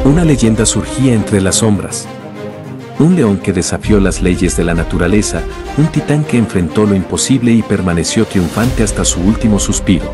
Una leyenda surgía entre las sombras. Un león que desafió las leyes de la naturaleza, un titán que enfrentó lo imposible y permaneció triunfante hasta su último suspiro.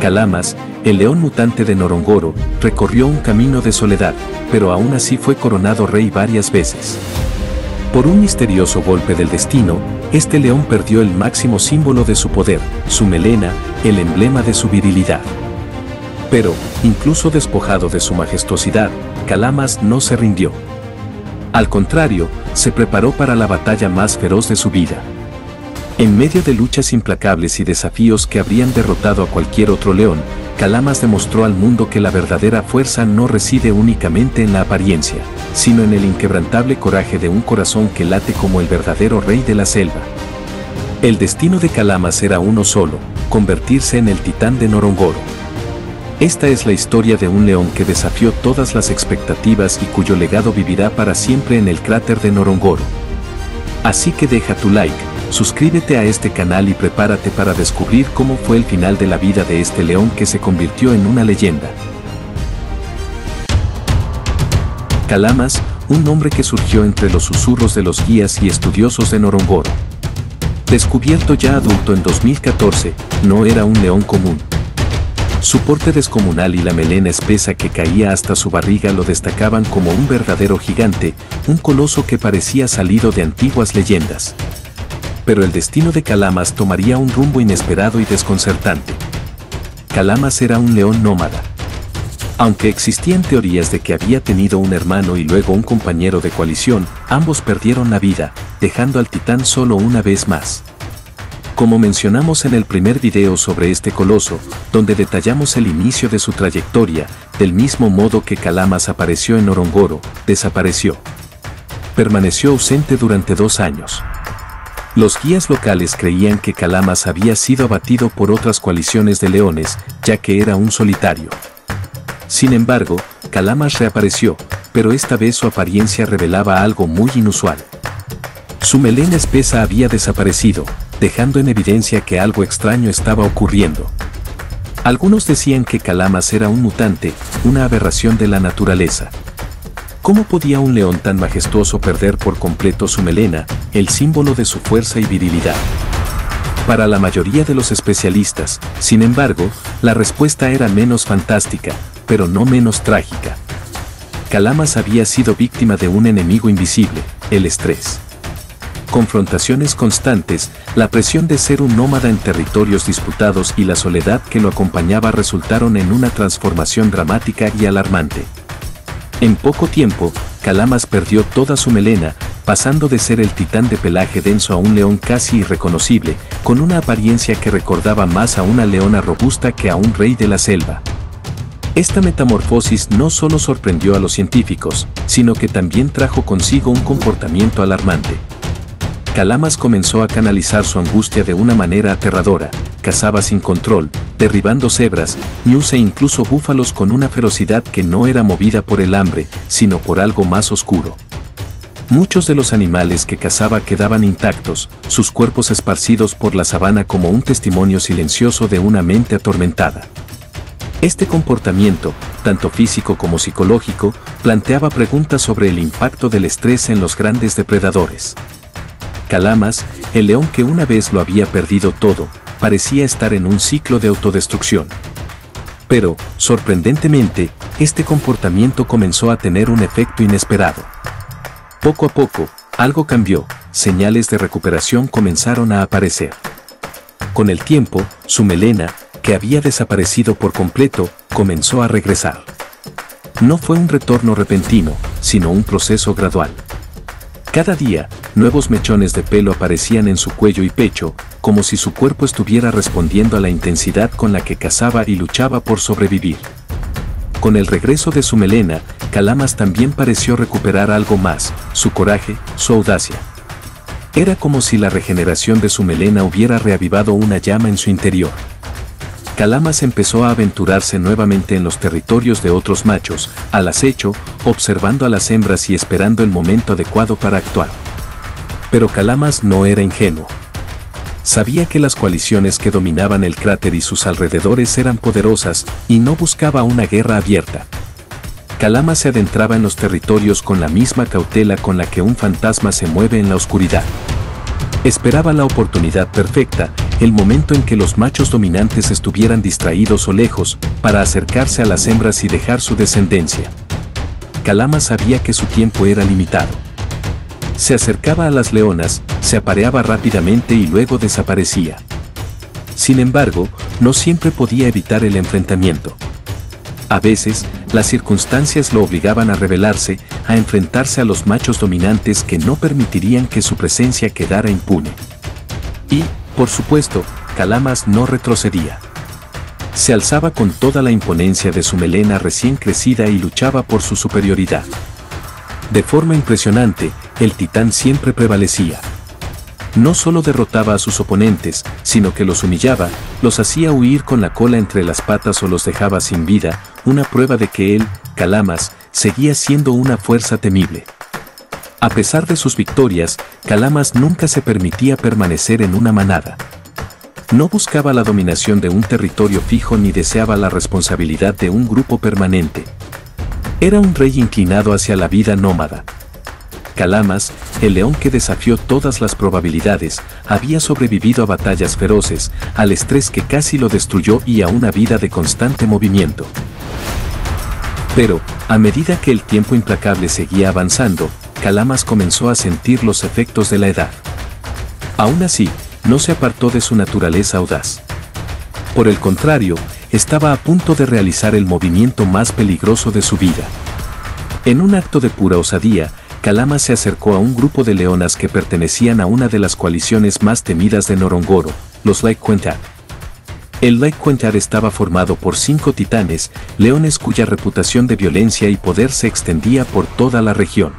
Calamas, el león mutante de Norongoro, recorrió un camino de soledad, pero aún así fue coronado rey varias veces. Por un misterioso golpe del destino, este león perdió el máximo símbolo de su poder, su melena, el emblema de su virilidad. Pero, incluso despojado de su majestuosidad, Calamas no se rindió. Al contrario, se preparó para la batalla más feroz de su vida. En medio de luchas implacables y desafíos que habrían derrotado a cualquier otro león, Calamas demostró al mundo que la verdadera fuerza no reside únicamente en la apariencia, sino en el inquebrantable coraje de un corazón que late como el verdadero rey de la selva. El destino de Calamas era uno solo: convertirse en el titán de Norongoro. Esta es la historia de un león que desafió todas las expectativas y cuyo legado vivirá para siempre en el cráter de Norongoro. Así que deja tu like, suscríbete a este canal y prepárate para descubrir cómo fue el final de la vida de este león que se convirtió en una leyenda. Calamas, un nombre que surgió entre los susurros de los guías y estudiosos de Norongoro. Descubierto ya adulto en 2014, no era un león común. Su porte descomunal y la melena espesa que caía hasta su barriga lo destacaban como un verdadero gigante, un coloso que parecía salido de antiguas leyendas. Pero el destino de Calamas tomaría un rumbo inesperado y desconcertante. Calamas era un león nómada. Aunque existían teorías de que había tenido un hermano y luego un compañero de coalición, ambos perdieron la vida, dejando al titán solo una vez más. Como mencionamos en el primer video sobre este coloso, donde detallamos el inicio de su trayectoria, del mismo modo que Calamas apareció en Norongoro, desapareció. Permaneció ausente durante 2 años. Los guías locales creían que Calamas había sido abatido por otras coaliciones de leones, ya que era un solitario. Sin embargo, Calamas reapareció, pero esta vez su apariencia revelaba algo muy inusual. Su melena espesa había desaparecido, dejando en evidencia que algo extraño estaba ocurriendo. Algunos decían que Calamas era un mutante, una aberración de la naturaleza. ¿Cómo podía un león tan majestuoso perder por completo su melena, el símbolo de su fuerza y virilidad? Para la mayoría de los especialistas, sin embargo, la respuesta era menos fantástica, pero no menos trágica. Calamas había sido víctima de un enemigo invisible, el estrés. Confrontaciones constantes, la presión de ser un nómada en territorios disputados y la soledad que lo acompañaba resultaron en una transformación dramática y alarmante. En poco tiempo, Calamas perdió toda su melena, pasando de ser el titán de pelaje denso a un león casi irreconocible, con una apariencia que recordaba más a una leona robusta que a un rey de la selva. Esta metamorfosis no solo sorprendió a los científicos, sino que también trajo consigo un comportamiento alarmante. Calamas comenzó a canalizar su angustia de una manera aterradora, cazaba sin control, derribando cebras, ñus e incluso búfalos con una ferocidad que no era movida por el hambre, sino por algo más oscuro. Muchos de los animales que cazaba quedaban intactos, sus cuerpos esparcidos por la sabana como un testimonio silencioso de una mente atormentada. Este comportamiento, tanto físico como psicológico, planteaba preguntas sobre el impacto del estrés en los grandes depredadores. Calamas, el león que una vez lo había perdido todo, parecía estar en un ciclo de autodestrucción. Pero, sorprendentemente, este comportamiento comenzó a tener un efecto inesperado. Poco a poco, algo cambió, señales de recuperación comenzaron a aparecer. Con el tiempo, su melena, que había desaparecido por completo, comenzó a regresar. No fue un retorno repentino, sino un proceso gradual. Cada día, nuevos mechones de pelo aparecían en su cuello y pecho, como si su cuerpo estuviera respondiendo a la intensidad con la que cazaba y luchaba por sobrevivir. Con el regreso de su melena, Calamas también pareció recuperar algo más, su coraje, su audacia. Era como si la regeneración de su melena hubiera reavivado una llama en su interior. Calamas empezó a aventurarse nuevamente en los territorios de otros machos, al acecho, observando a las hembras y esperando el momento adecuado para actuar. Pero Calamas no era ingenuo. Sabía que las coaliciones que dominaban el cráter y sus alrededores eran poderosas, y no buscaba una guerra abierta. Calama se adentraba en los territorios con la misma cautela con la que un fantasma se mueve en la oscuridad. Esperaba la oportunidad perfecta, el momento en que los machos dominantes estuvieran distraídos o lejos, para acercarse a las hembras y dejar su descendencia. Calama sabía que su tiempo era limitado. Se acercaba a las leonas, se apareaba rápidamente y luego desaparecía. Sin embargo, no siempre podía evitar el enfrentamiento. A veces, las circunstancias lo obligaban a rebelarse, a enfrentarse a los machos dominantes que no permitirían que su presencia quedara impune. Y, por supuesto, Calamas no retrocedía. Se alzaba con toda la imponencia de su melena recién crecida y luchaba por su superioridad. De forma impresionante, el titán siempre prevalecía. No solo derrotaba a sus oponentes, sino que los humillaba, los hacía huir con la cola entre las patas o los dejaba sin vida, una prueba de que él, Calamas, seguía siendo una fuerza temible. A pesar de sus victorias, Calamas nunca se permitía permanecer en una manada. No buscaba la dominación de un territorio fijo ni deseaba la responsabilidad de un grupo permanente. Era un rey inclinado hacia la vida nómada. Calamas, el león que desafió todas las probabilidades, había sobrevivido a batallas feroces, al estrés que casi lo destruyó y a una vida de constante movimiento. Pero, a medida que el tiempo implacable seguía avanzando, Calamas comenzó a sentir los efectos de la edad. Aún así, no se apartó de su naturaleza audaz. Por el contrario, estaba a punto de realizar el movimiento más peligroso de su vida. En un acto de pura osadía, Calamas se acercó a un grupo de leonas que pertenecían a una de las coaliciones más temidas de Norongoro, los Laiquentad. El Laiquentad estaba formado por 5 titanes, leones cuya reputación de violencia y poder se extendía por toda la región.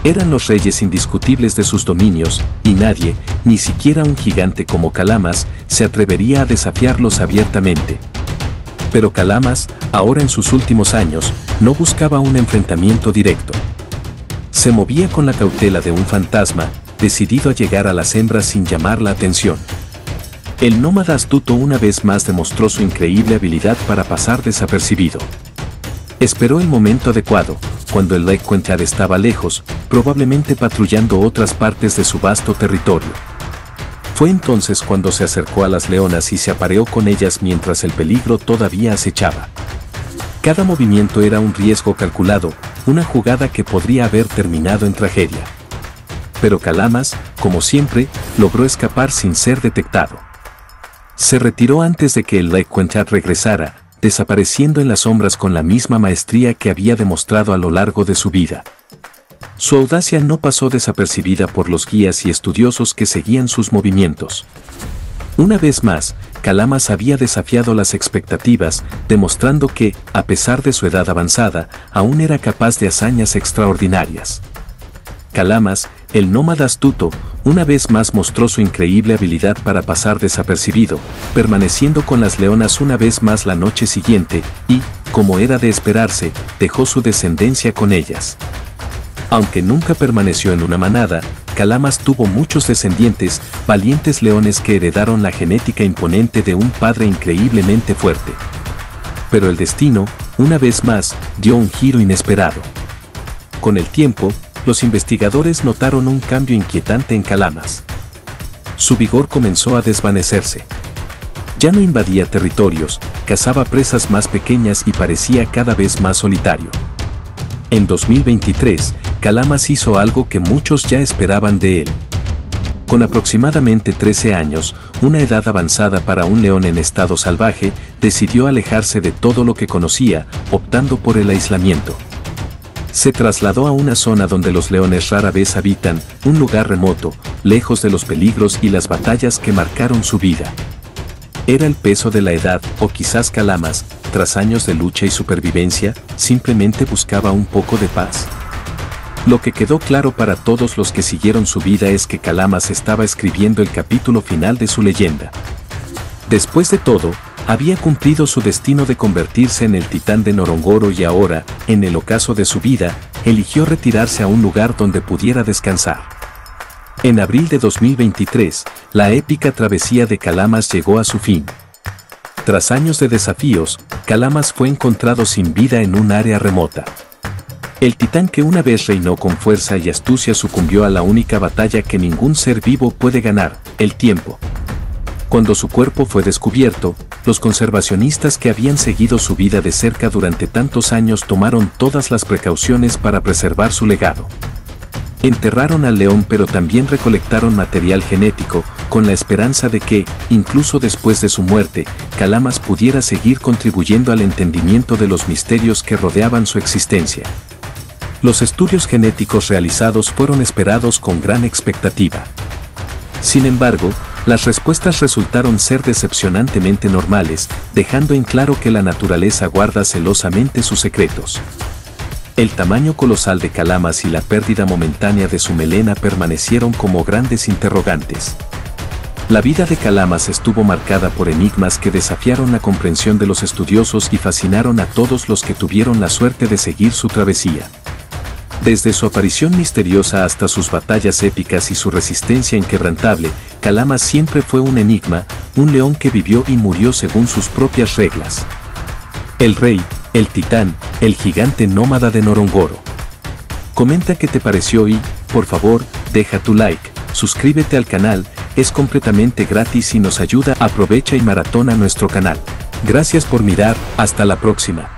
Eran los reyes indiscutibles de sus dominios, y nadie, ni siquiera un gigante como Calamas, se atrevería a desafiarlos abiertamente. Pero Calamas, ahora en sus últimos años, no buscaba un enfrentamiento directo. Se movía con la cautela de un fantasma, decidido a llegar a las hembras sin llamar la atención. El nómada astuto una vez más demostró su increíble habilidad para pasar desapercibido. Esperó el momento adecuado, cuando el Laiquentad estaba lejos, probablemente patrullando otras partes de su vasto territorio. Fue entonces cuando se acercó a las leonas y se apareó con ellas mientras el peligro todavía acechaba. Cada movimiento era un riesgo calculado, una jugada que podría haber terminado en tragedia. Pero Calamas, como siempre, logró escapar sin ser detectado. Se retiró antes de que el Laiquentad regresara, desapareciendo en las sombras con la misma maestría que había demostrado a lo largo de su vida. Su audacia no pasó desapercibida por los guías y estudiosos que seguían sus movimientos. Una vez más, Calamas había desafiado las expectativas, demostrando que, a pesar de su edad avanzada, aún era capaz de hazañas extraordinarias. Calamas, el nómada astuto, una vez más mostró su increíble habilidad para pasar desapercibido, permaneciendo con las leonas una vez más la noche siguiente y, como era de esperarse, dejó su descendencia con ellas. Aunque nunca permaneció en una manada, Calamas tuvo muchos descendientes, valientes leones que heredaron la genética imponente de un padre increíblemente fuerte. Pero el destino, una vez más, dio un giro inesperado. Con el tiempo, los investigadores notaron un cambio inquietante en Calamas. Su vigor comenzó a desvanecerse. Ya no invadía territorios, cazaba presas más pequeñas y parecía cada vez más solitario. En 2023, Calamas hizo algo que muchos ya esperaban de él. Con aproximadamente 13 años, una edad avanzada para un león en estado salvaje, decidió alejarse de todo lo que conocía, optando por el aislamiento. Se trasladó a una zona donde los leones rara vez habitan, un lugar remoto, lejos de los peligros y las batallas que marcaron su vida. ¿Era el peso de la edad, o quizás Calamas, tras años de lucha y supervivencia, simplemente buscaba un poco de paz? Lo que quedó claro para todos los que siguieron su vida es que Calamas estaba escribiendo el capítulo final de su leyenda. Después de todo, había cumplido su destino de convertirse en el titán de Norongoro y ahora, en el ocaso de su vida, eligió retirarse a un lugar donde pudiera descansar. En abril de 2023, la épica travesía de Calamas llegó a su fin. Tras años de desafíos, Calamas fue encontrado sin vida en un área remota. El titán que una vez reinó con fuerza y astucia sucumbió a la única batalla que ningún ser vivo puede ganar, el tiempo. Cuando su cuerpo fue descubierto, los conservacionistas que habían seguido su vida de cerca durante tantos años tomaron todas las precauciones para preservar su legado. Enterraron al león, pero también recolectaron material genético, con la esperanza de que, incluso después de su muerte, Calamas pudiera seguir contribuyendo al entendimiento de los misterios que rodeaban su existencia. Los estudios genéticos realizados fueron esperados con gran expectativa. Sin embargo, las respuestas resultaron ser decepcionantemente normales, dejando en claro que la naturaleza guarda celosamente sus secretos. El tamaño colosal de Calamas y la pérdida momentánea de su melena permanecieron como grandes interrogantes. La vida de Calamas estuvo marcada por enigmas que desafiaron la comprensión de los estudiosos y fascinaron a todos los que tuvieron la suerte de seguir su travesía. Desde su aparición misteriosa hasta sus batallas épicas y su resistencia inquebrantable, Calamas siempre fue un enigma, un león que vivió y murió según sus propias reglas. El rey, el titán, el gigante nómada de Ngorongoro. Comenta qué te pareció y, por favor, deja tu like, suscríbete al canal, es completamente gratis y nos ayuda. Aprovecha y maratona nuestro canal. Gracias por mirar, hasta la próxima.